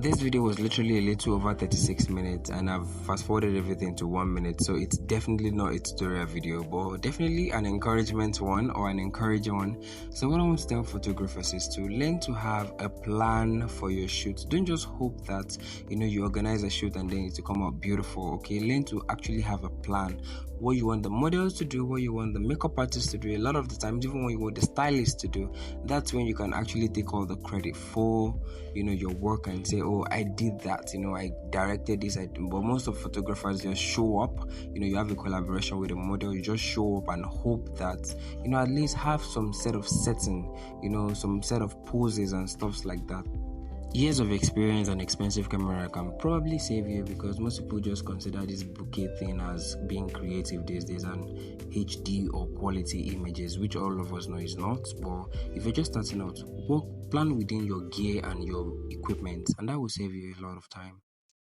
This video was literally a little over 36 minutes and I've fast forwarded everything to 1 minute, so it's definitely not a tutorial video, but definitely an encouragement one or an encouraging one. So what I want to tell photographers is to learn to have a plan for your shoot. Don't just hope that you organize a shoot and then it will come out beautiful. Okay, learn to actually have a plan. What you want the models to do, what you want the makeup artist to do. A lot of the times, even what you want the stylist to do, that's when you can actually take all the credit for your work and say, oh, I did that, I directed this. But most of photographers just show up. You have a collaboration with a model, you just show up and hope that at least have some set of setting, some set of poses and stuffs like that. Years of experience and expensive camera can probably save you, because most people just consider this bouquet thing as being creative these days and HD or quality images, which all of us know is not. But if you're just starting out, plan within your gear and your equipment, and that will save you a lot of time.